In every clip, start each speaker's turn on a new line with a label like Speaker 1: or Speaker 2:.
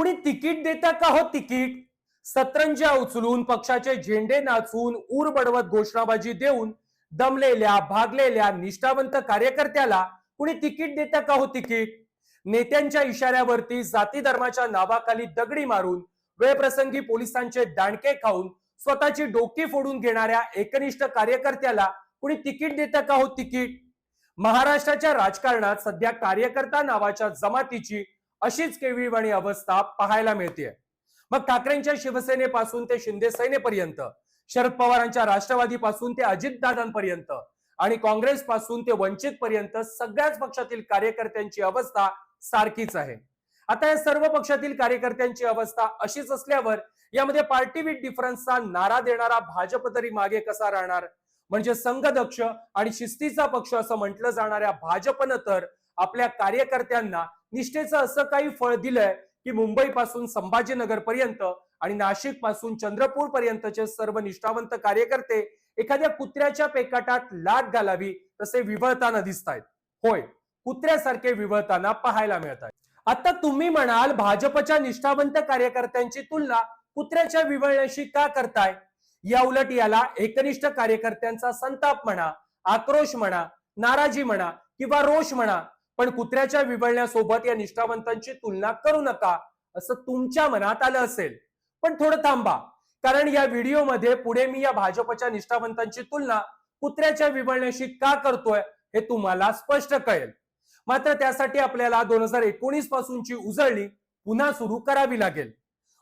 Speaker 1: कुणी तिकीट देता का हो तिकीट? सतरंज्या उचलून पक्षाचे झेंडे नाचवून ऊर बडवत घोषणाबाजी देऊन दमलेल्या भागलेल्या निष्ठावंत कार्यकर्त्याला कुणी तिकीट देता का हो तिकीट? नेत्यांच्या इशाऱ्यावरती जाती धर्माच्या नावाखाली दगडी मारून वेळप्रसंगी पोलिसांचे दांडके खाऊन स्वतःची डोकी फोडून घेणाऱ्या एकनिष्ठ कार्यकर्त्याला कुणी तिकीट देता का हो तिकीट? महाराष्ट्राच्या राजकारणात सध्या कार्यकर्ता नावाच्या जमातीची अशीच केविळवाणी अवस्था पाहायला मिळते। मग ठाकरेंच्या शिवसेनेपासून ते शिंदे सेनेपर्यंत, शरद पवारांच्या राष्ट्रवादीपासून ते अजितदादांपर्यंत आणि काँग्रेस पासून ते वंचित पर्यंत सगळ्याच पक्षातील कार्यकर्त्यांची अवस्था सारखीच आहे। आता या सर्व पक्षातील कार्यकर्त्यांची अवस्था अशीच असल्यावर यामध्ये पार्टी विथ डिफरन्सचा नारा देणारा भाजप तरी मागे कसा राहणार? म्हणजे संघदक्ष आणि शिस्तीचा पक्ष असं म्हटलं जाणाऱ्या भाजपनं तर आपल्या कार्यकर्त्यांना निष्ठेचं असं काही फळ दिलंय की मुंबई पासून संभाजीनगर पर्यंत आणि नाशिक पासून चंद्रपूर पर्यंतचे सर्व निष्ठावंत कार्यकर्ते एखाद्या कुत्र्याच्या पेकाटात लाट घालावी तसे विवळताना दिसतायत। होय, कुत्र्यासारखे विवळताना पाहायला मिळत आहे। आता तुम्ही म्हणाल, भाजपच्या निष्ठावंत कार्यकर्त्यांची तुलना कुत्र्याच्या विवळण्याशी का करताय? या उलट याला एकनिष्ठ कार्यकर्त्यांचा संताप म्हणा, आक्रोश म्हणा, नाराजी म्हणा किंवा रोष म्हणा, पण कुत्र्याच्या विवळण्यासोबत या निष्ठावंतांची तुलना करू नका असं तुमच्या मनात आलं असेल। पण थोडं थांबा, कारण या व्हिडिओमध्ये पुढे मी या भाजपच्या निष्ठावंतांची तुलना कुत्र्याच्या विवळण्याशी का करतोय हे तुम्हाला स्पष्ट कळेल। मात्र त्यासाठी आपल्याला 2019 पासूनची उजळणी पुन्हा सुरू करावी लागेल।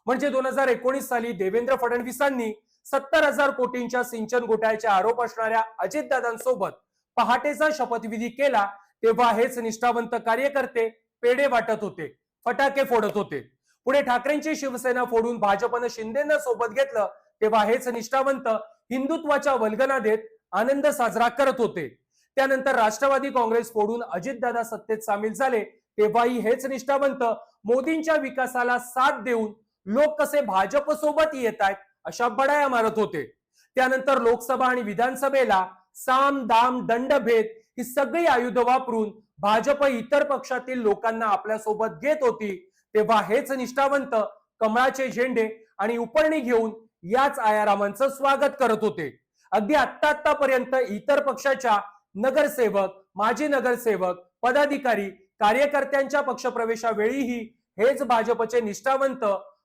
Speaker 1: म्हणजे 2019 साली देवेंद्र फडणवीसांनी 70,000 कोटींच्या सिंचन घोटाळ्याचे आरोप असणाऱ्या अजितदादांसोबत पहाटेचा शपथविधी केला, तेव्हा हेच निष्ठावंत कार्यकर्ते पेढे वाटत होते, फटाके फोडत होते। पुढे ठाकरेंची शिवसेना फोडून भाजपनं शिंदेंना सोबत घेतलं, तेव्हा हेच निष्ठावंत हिंदुत्वाच्या वल्गना देत आनंद साजरा करत होते। त्यानंतर राष्ट्रवादी काँग्रेस फोडून अजितदादा सत्तेत सामील झाले, तेव्हाही हेच निष्ठावंत मोदींच्या विकासाला साथ देऊन लोक कसे भाजप सोबत येत आहेत अशा बडाया मारत होते। त्यानंतर लोकसभा आणि विधानसभेला साम दाम दंडभेद ही सगळी आयुध वापरून भाजप इतर पक्षातील लोकांना आपल्या सोबत घेत होती, तेव्हा हेच निष्ठावंत कमळाचे झेंडे आणि उपरणी घेऊन याच आयारामांचं स्वागत करत होते। अगदी आतापर्यंत इतर पक्षाच्या नगरसेवक, माजी नगरसेवक, पदाधिकारी, कार्यकर्त्यांच्या पक्षप्रवेशावेळीही हेच भाजपचे निष्ठावंत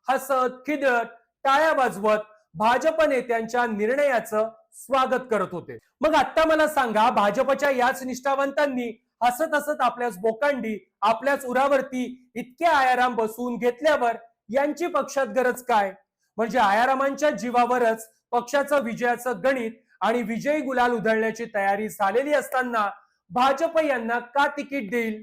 Speaker 1: हसत खिदळत टाळ्या वाजवत भाजप नेत्यांच्या निर्णयाचं स्वागत करत होते। मग आता मला सांगा, भाजपच्या याच निष्ठावंतांनी हसत हसत आपल्याच बोकांडी, आपल्याच उरावरती इतके आयाराम बसवून घेतल्यावर यांची पक्षात गरज काय? म्हणजे आयारामांच्या जीवावरच पक्षाचं विजयाचं गणित आणि विजयी गुलाल उधळण्याची तयारी झालेली असताना भाजप यांना का तिकीट देईल?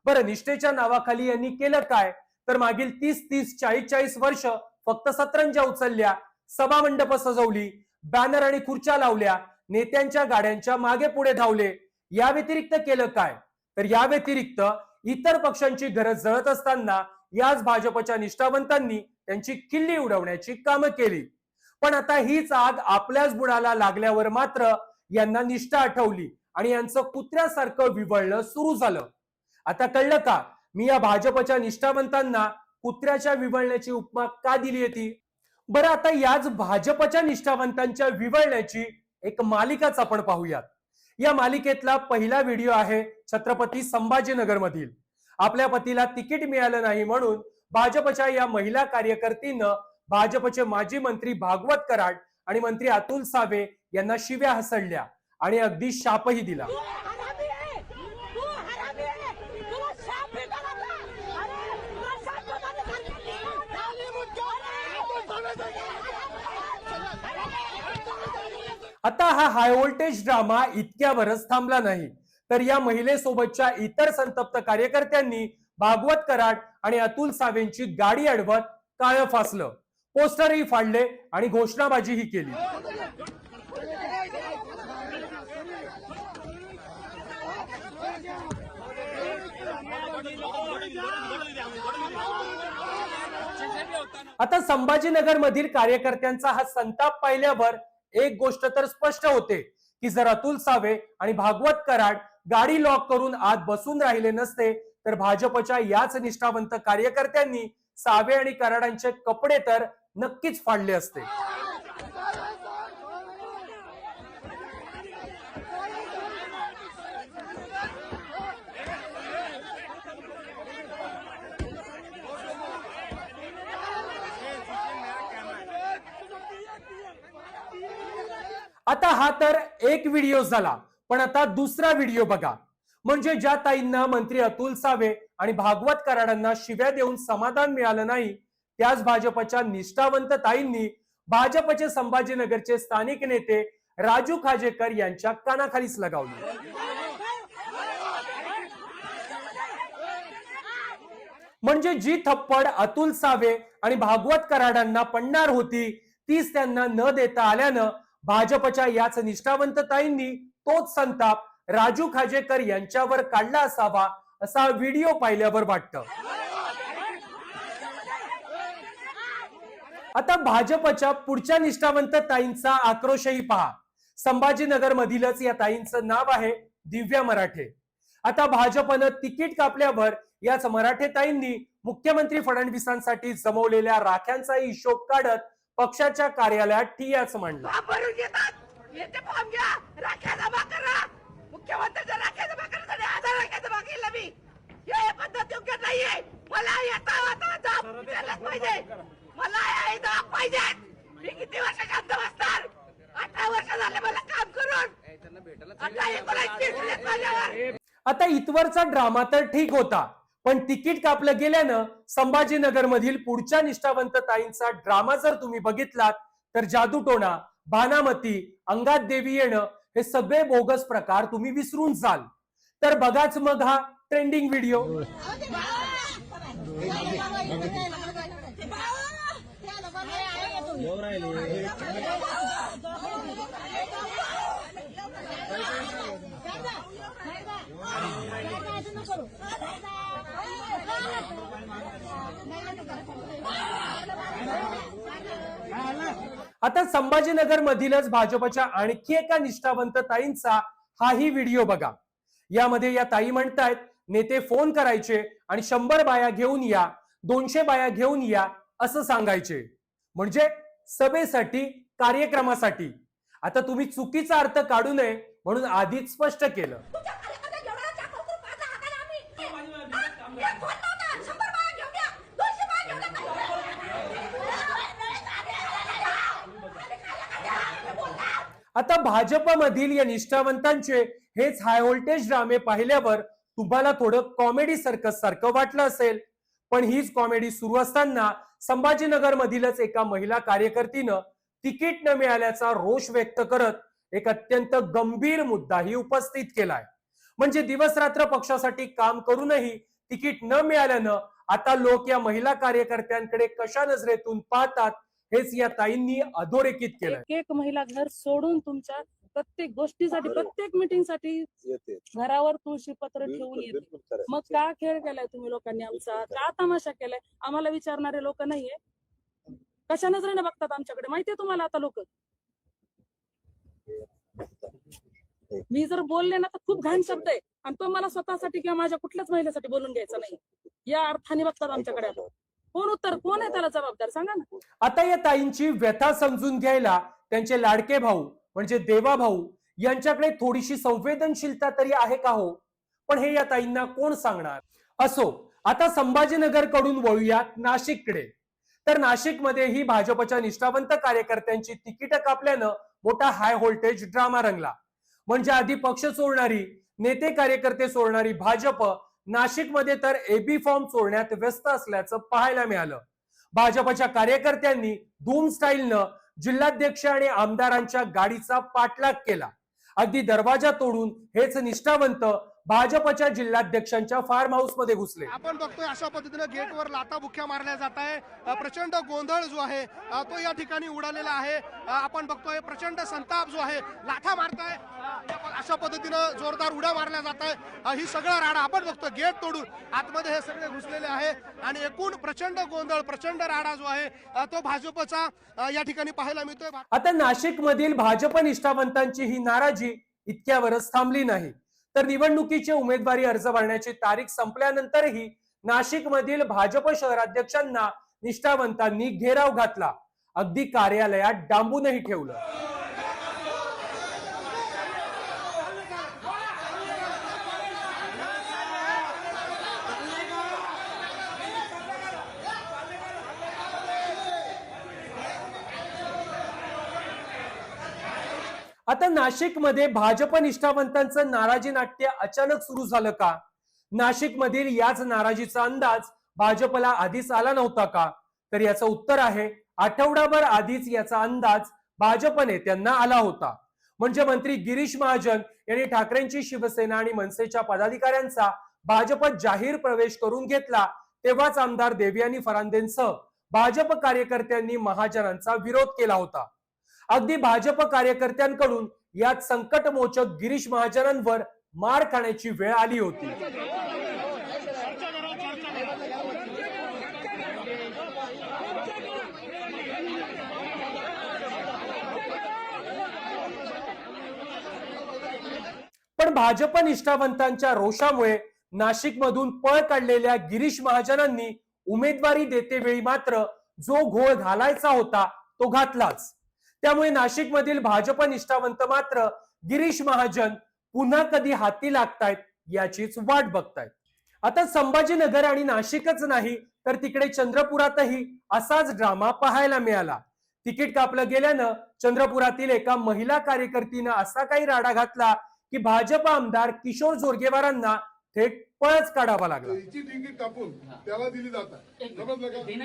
Speaker 1: बरं, निष्ठेच्या नावाखाली यांनी केलं काय? तर मागील 30-30, 40-40 वर्ष फक्त सतरंज्या उचलल्या, सभा मंडप सजवली, बॅनर आणि खुर्च्या लावल्या, नेत्यांच्या गाड्यांच्या मागे पुढे धावले। या व्यतिरिक्त केलं काय? तर या व्यतिरिक्त इतर पक्षांची गरज जळत असताना याच भाजपच्या निष्ठावंतांनी त्यांची किल्ली उडवण्याची कामं केली। पण आता हीच आग आपल्याच बुडाला लागल्यावर मात्र यांना निष्ठा आठवली आणि यांचं कुत्र्यासारखं विवळणं सुरू झालं। आता कळलं का मी या भाजपच्या निष्ठावंतांना कुत्र्याच्या विवळण्याची उपमा का दिली होती? बरं, आता याच भाजपच्या निष्ठावंतांच्या विवळण्याची एक मालिकाच आपण पाहूयात। या मालिकेतला पहिला व्हिडिओ आहे छत्रपती संभाजीनगर मधील। आपल्या पतीला तिकीट मिळालं नाही म्हणून भाजपच्या या महिला कार्यकर्तीनं भाजपचे माजी मंत्री भागवत कराड आणि मंत्री अतुल सावे यांना शिव्या हसडल्या आणि अगदी शापही दिला। आता हा हाय व्होल्टेज ड्रामा इतक्यावरच थांबला नाही, तर या महिलेसोबतच्या इतर संतप्त कार्यकर्त्यांनी भागवत कराड आणि अतुल सावेंची गाडी अडवत काळं फासलं, पोस्टरही फाडले आणि घोषणाबाजीही केली। आता संभाजीनगर मधील कार्यकर्त्यांचा हा संताप पाहिल्यावर एक गोष्ट तर स्पष्ट होते की जर अतुल सावे आणि भागवत कराड गाडी लॉक करून आत बसून राहिले नसते तर भाजपच्या याच निष्ठावंत कार्यकर्त्यांनी सावे आणि कराडांचे कपडे तर नक्कीच फाडले असते. आता हा तर एक व्हिडिओ झाला, पण आता दुसरा व्हिडिओ बघा. म्हणजे ज्या ताईंना मंत्री अतुल सावे आणि भागवत कराडांना शिव्या देऊन समाधान मिळालं नाही, त्याच भाजपच्या निष्ठावंत ताईंनी भाजपचे संभाजीनगरचे स्थानिक नेते राजू खाजेकर यांच्या कानाखालीच लगावली. म्हणजे जी थप्पड अतुल सावे आणि भागवत कराडांना पडणार होती, तीच त्यांना न देता आल्यानं भाजपच्या याच निष्ठावंत ताईंनी तोच संताप राजू खाजेकर यांच्यावर काढला असावा, असा व्हिडिओ पाहिल्यावर वाटतं. आता भाजपच्या पुढच्या निष्ठावंत ताईंचा आक्रोशही पहा. संभाजीनगर मधीलच या ताईंचं नाव आहे दिव्या मराठे. आता भाजपनं तिकीट कापल्यावर याच मराठे ताईंनी मुख्यमंत्री फडणवीसांसाठी जमवलेल्या राख्यांचा हिशोब काढत पक्षाच्या कार्यालयात ठिय्याच मांडला. आता इथवरचा ड्रामा तर ठीक होता, पण तिकीट कापलं गेल्यानं संभाजीनगर मधील पुढच्या निष्ठावंत ताईंचा ड्रामा जर तुम्ही बघितलात तर जादूटोणा, भानामती, अंगात देवी येणं हे सगळे बोगस प्रकार तुम्ही विसरून जाल. तर बघाच मग हा ट्रेंडिंग व्हिडिओ. आता संभाजीनगर मधीलच भाजपच्या आणखी एका निष्ठावंत ताईंचा हाही व्हिडिओ बघा. यामध्ये या ताई म्हणतायत, नेते फोन करायचे आणि 100 बाया घेऊन या, 200 बाया घेऊन या असं सांगायचे, म्हणजे सभेसाठी, कार्यक्रमासाठी. आता तुम्ही चुकीचा अर्थ काढू नये म्हणून आधीच स्पष्ट केलं. आता भाजपमधील या निष्ठावंतांचे हेच हाय व्होल्टेज ड्रामे पाहिल्यावर तुम्हाला थोडं कॉमेडी सर्कस सारखं वाटलं असेल, पण हीच कॉमेडी सुरू असताना संभाजीनगर मधीलच एका महिला कार्यकर्तीनं तिकीट न मिळाल्याचा रोष व्यक्त करत एक अत्यंत गंभीर मुद्दाही उपस्थित केलाय. म्हणजे दिवस रात्र पक्षासाठी काम करूनही तिकीट न मिळाल्यानं आता लोक या महिला कार्यकर्त्यांकडे कशा नजरेतून पाहतात हेच या ताईंनी अधोरेखित केलं.
Speaker 2: एक महिला घर सोडून तुमच्या प्रत्येक गोष्टीसाठी, प्रत्येक मीटिंगसाठी घरावर तुळशी पत्र ठेवून येते. मग का खेळ केलाय तुम्ही लोकांनी आमचा, का तमाशा केलाय? आम्हाला विचारणारे लोक नाहीये. कशा नजरेने बघतात आमच्याकडे माहितीये तुम्हाला? आता लोक, मी जर बोलले ना तर खूप घाण शब्द आहे, आणि तो मला स्वतःसाठी किंवा माझ्या कुठल्याच महिलेसाठी बोलून घ्यायचा नाही, या अर्थाने बघतात आमच्याकडे. कोण उत्तर, कोण आहे त्याला जबाबदार, सांगा ना.
Speaker 1: आता या ताईंची व्यथा समजून घ्यायला त्यांचे लाडके भाऊ म्हणजे देवा भाऊ यांच्याकडे थोडीशी संवेदनशीलता तरी आहे का हो? पण हे या ताईंना कोण सांगणार? असो, आता संभाजीनगर कडून वळूयात नाशिककडे. तर नाशिकमध्येही भाजपच्या निष्ठावंत कार्यकर्त्यांची तिकीट कापल्यानं मोठा हाय व्होल्टेज ड्रामा रंगला. म्हणजे आधी पक्ष चोरणारी, नेते कार्यकर्ते चोरणारी भाजप नाशिकमध्ये तर एबी फॉर्म चोरण्यात व्यस्त असल्याचं पाहायला मिळालं. भाजपच्या कार्यकर्त्यांनी धूम स्टाईलनं जिल्हाध्यक्ष आणि आमदारांच्या गाडीचा पाठलाग केला. अगदी दरवाजा तोडून हेच निष्ठावंत भाजपच्या जिल्हाध्यक्षांच्या फार्म हाऊस मध्ये घुसले.
Speaker 3: आपण बघतोय अशा पद्धतीनं गेटवर लाथाबुक्क्या मारल्या जात आहे. प्रचंड गोंधळ जो आहे तो या ठिकाणी उडालेला आहे. आपण बघतोय प्रचंड संताप जो आहे, लाथा मारताय, अशा पद्धतीनं जोरदार उड्या मारल्या जात आहे. ही सगळं राडा आपण बघतोय, गेट तोडून आतमध्ये हे सगळे घुसलेले आहे आणि एकूण प्रचंड गोंधळ, प्रचंड राडा जो आहे तो भाजपचा या ठिकाणी पाहायला मिळतोय.
Speaker 1: आता नाशिक मधील भाजप निष्ठावंतांची ही नाराजी इतक्यावरच थांबली नाही, तर निवडणुकीचे उमेदवारी अर्ज भरण्याची तारीख संपल्यानंतरही नाशिकमधील भाजप शहराध्यक्षांना निष्ठावंतांनी घेराव घातला, अगदी कार्यालयात डांबूनही ठेवलं. आता नाशिकमध्ये भाजप निष्ठावंतांचं नाराजी नाट्य अचानक सुरू झालं का? नाशिकमधील याच नाराजीचा अंदाज भाजपला आधीच आला नव्हता का? तर याचं उत्तर आहे, आठवडाभर आधीच याचा अंदाज भाजप नेत्यांना आला होता. म्हणजे मंत्री गिरीश महाजन यांनी ठाकरेंची शिवसेना आणि मनसेच्या पदाधिकाऱ्यांचा भाजपात जाहीर प्रवेश करून घेतला, तेव्हाच आमदार देवयानी फरांदेंसह भाजप कार्यकर्त्यांनी महाजनांचा विरोध केला होता. अगदी भाजप कार्यकर्त्यांकडून यात संकटमोचक गिरीश महाजनांवर मार खाण्याची वेळ आली होती. पण भाजप निष्ठावंतांच्या रोषामुळे नाशिकमधून पळ काढलेल्या गिरीश महाजनांनी उमेदवारी देतेवेळी मात्र जो घोळ घालायचा होता तो घातलाच. त्यामुळे नाशिकमधील भाजप निष्ठावंत मात्र गिरीश महाजन पुन्हा कधी हाती लागतायत याचीच वाट बघतायत. आता संभाजीनगर आणि नाशिकच नाही तर तिकडे चंद्रपुरातही असाच ड्रामा पाहायला मिळाला. तिकीट कापलं गेल्यानं चंद्रपुरातील एका महिला कार्यकर्तीनं असा काही राडा घातला की भाजप आमदार किशोर जोरगेवारांना थेट पळच काढावा लागला.
Speaker 4: तिकीट कापून त्याला दिली जातात. समजलं का?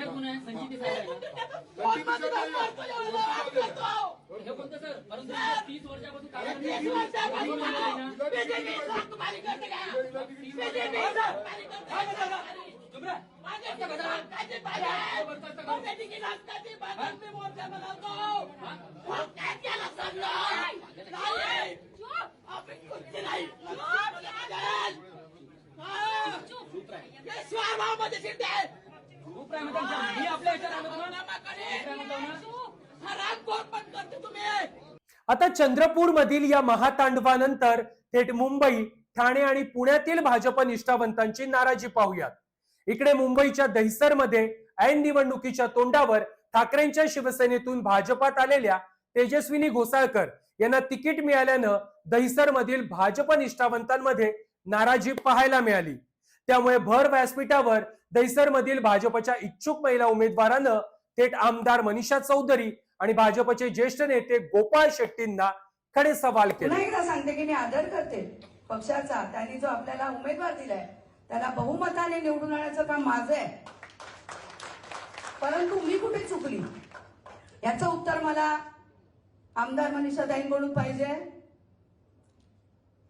Speaker 1: आता चंद्रपूर मधील या महातांडवानंतर थेट मुंबई, ठाणे आणि पुण्यातील भाजप निष्ठावंतांची नाराजी पाहूयात. इकडे मुंबईच्या दहिसर मध्ये ऐन निवडणुकीच्या तोंडावर ठाकरेंच्या शिवसेनेतून भाजपात आलेल्या तेजस्विनी घोसाळकर यांना तिकीट मिळाल्यानं दहिसर मधील भाजप निष्ठावंतांमध्ये नाराजी पाहायला मिळाली. त्यामुळे भर व्यासपीठावर दहिसर मधील भाजपच्या इच्छुक महिला उमेदवारानं थेट आमदार मनीषा चौधरी आणि भाजपचे ज्येष्ठ नेते गोपाळ शेट्टींना खडे सवाल केले.
Speaker 5: पुन्हा एकदा सांगते की मी आदर करते पक्षाचा. त्यांनी जो आपल्याला उमेदवार दिलाय त्याला बहुमताने निवडून आणण्याचं काम माझं आहे. परंतु मी कुठे चुकली याचं उत्तर मला आमदार मनीषा ताईंकडून पाहिजे,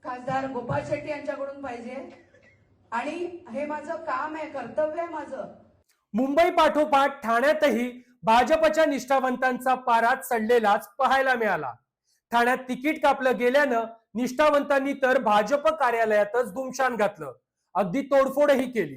Speaker 5: खासदार गोपाळ शेट्टी यांच्याकडून पाहिजे. आणि हे माझं काम आहे, कर्तव्य आहे माझं.
Speaker 1: मुंबई पाठोपाठ ठाण्यातही भाजपच्या निष्ठावंतांचा पारा चढलेलाच पाहायला मिळाला. ठाण्यात तिकीट कापलं गेल्यानं निष्ठावंतांनी तर भाजप कार्यालयातच धुमशान घातलं, अगदी तोडफोडही केली.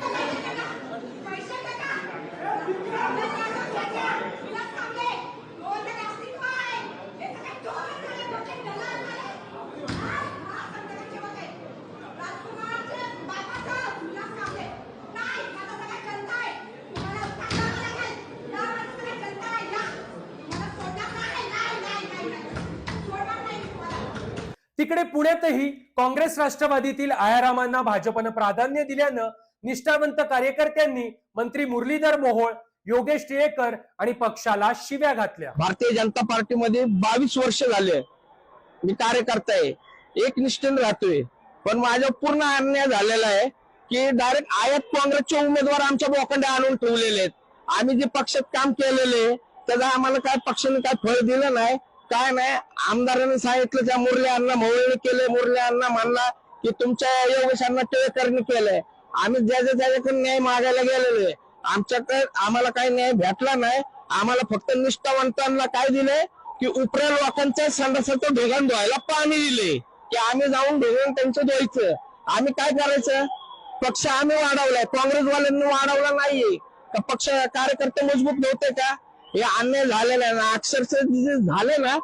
Speaker 1: तिकडे पुण्यातही काँग्रेस राष्ट्रवादीतील आयारामांना भाजपनं प्राधान्य दिल्यानं निष्ठावंत कार्यकर्त्यांनी मंत्री मुरलीधर मोहोळ, योगेश टिळेकर आणि पक्षाला शिव्या घातल्या.
Speaker 6: भारतीय जनता पार्टीमध्ये 22 वर्ष झाले मी कार्यकर्ता आहे, एक निष्ठेने राहतोय. पण माझा पूर्ण अन्याय झालेला आहे की डायरेक्ट आयात काँग्रेसचे उमेदवार आमच्या बोकांडे आणून ठेवलेले आहेत. आम्ही जे पक्षात काम केलेले त्याचा आम्हाला काय पक्षाने काय फळ दिलं नाही, काय नाही. आमदारांनी सांगितलं त्या मुरली अण्णा मोहोळने केले, मुरली अण्णा म्हणला की तुमच्या योगेश अण्णा टिळेकरने केलंय. आम्ही ज्याच्याकडे न्याय मागायला गेलेलो, आमच्याकडे आम्हाला काही न्याय भेटला नाही. आम्हाला फक्त निष्ठावंतांना काय दिलंय की उपऱ्या लोकांच्या संडासाचं ढोगण धुवायला पाणी दिले की आम्ही जाऊन ढोगण त्यांचं धुवायचं. आम्ही काय करायचं? पक्ष आम्ही वाढवलाय, काँग्रेसवाल्यांनी वाढवला नाहीये का? पक्ष कार्यकर्ते मजबूत नव्हते का? हे अन्याय झालेलं आहे ना, अक्षरशः जे झाले ना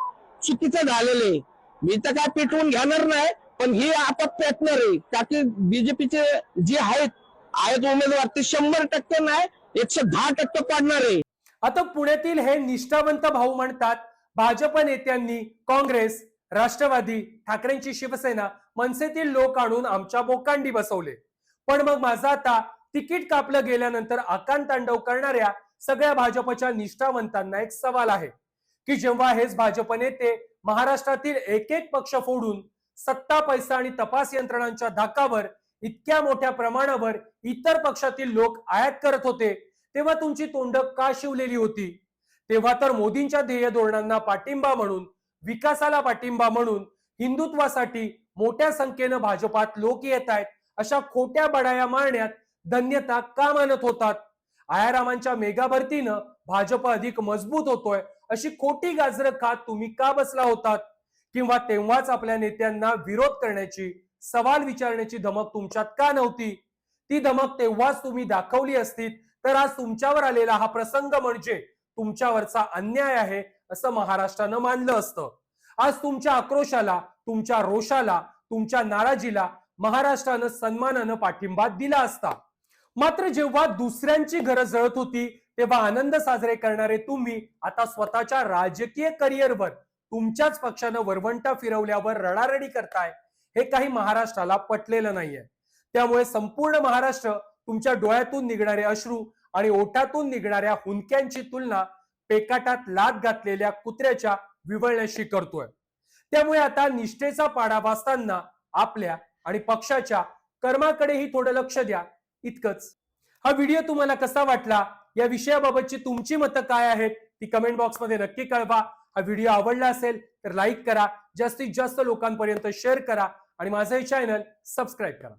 Speaker 6: चुकीचं झालेलं आहे. मी तर काय पेटवून घेणार नाही, पण ही आता पेटणार आहे का की बीजेपीचे जे आहेत आयात उमेदवार ते 100% नाही 110% पाडणार आहे.
Speaker 1: आता पुण्यातील हे निष्ठावंत भाऊ म्हणतात, भाजप नेत्यांनी काँग्रेस, राष्ट्रवादी, ठाकरेंची शिवसेना, मनसेतील लोक आणून आमच्या बोकांडी बसवले. पण मग माझं आता तिकीट कापलं गेल्यानंतर आकांत तांडव करणाऱ्या सगळ्या भाजपच्या निष्ठावंतांना एक सवाल आहे की जेव्हा हेच भाजप नेते महाराष्ट्रातील एक एक पक्ष फोडून सत्ता, पैसा आणि तपास यंत्रणांच्या धाकावर इतक्या मोठ्या प्रमाणावर इतर पक्षातील लोक आयात करत होते, तेव्हा तुमची तोंड का शिवलेली होती? तेव्हा तर मोदींच्या ध्येय धोरणांना पाठिंबा म्हणून, विकासाला पाठिंबा म्हणून, हिंदुत्वासाठी मोठ्या संख्येनं भाजपात लोक येत आहेत अशा खोट्या बडाया मारण्यात धन्यता का मानत होतात? आयारामांच्या मेगा भरतीनं भाजप अधिक मजबूत होतोय अशी खोटी गाजरं खात तुम्ही का बसला होतात? किंवा तेव्हाच आपल्या नेत्यांना विरोध करण्याची, सवाल विचारण्याची धमक तुमच्यात का नव्हती? ती धमक तेव्हाच तुम्ही दाखवली असती तर आज तुमच्यावर आलेला हा प्रसंग म्हणजे तुमच्यावरचा अन्याय आहे असं महाराष्ट्रानं मानलं असतं. आज तुमच्या आक्रोशाला, तुमच्या रोषाला, तुमच्या नाराजीला महाराष्ट्रानं सन्मानानं पाठिंबा दिला असता. मात्र जेव्हा दुसऱ्यांची घरं जळत होती तेव्हा आनंद साजरे करणारे तुम्ही आता स्वतःच्या राजकीय करिअरवर तुमच्याच पक्षानं वरवंटा फिरवल्यावर रडारडी करताय, हे काही महाराष्ट्राला पटलेलं नाहीये. त्यामुळे संपूर्ण महाराष्ट्र तुमच्या डोळ्यातून निघणारे अश्रू आणि ओठातून निघणाऱ्या हुंदक्यांची तुलना पेकाटात लाथ घातलेल्या कुत्र्याच्या विवळण्याशी करतोय. त्यामुळे आता निष्ठेचा पाडा वाचताना आपल्या आणि पक्षाच्या कर्माकडेही थोडं लक्ष द्या, इतकंच. हा व्हिडिओ तुम्हाला कसा वाटला, या विषयाबाबतची तुमची मतं काय आहेत ती कमेंट बॉक्समध्ये नक्की कळवा. हा व्हिडिओ आवडला असेल तर लाईक करा, जास्तीत जास्त लोकांपर्यंत शेअर करा आणि माझं हे चॅनल सबस्क्राईब करा.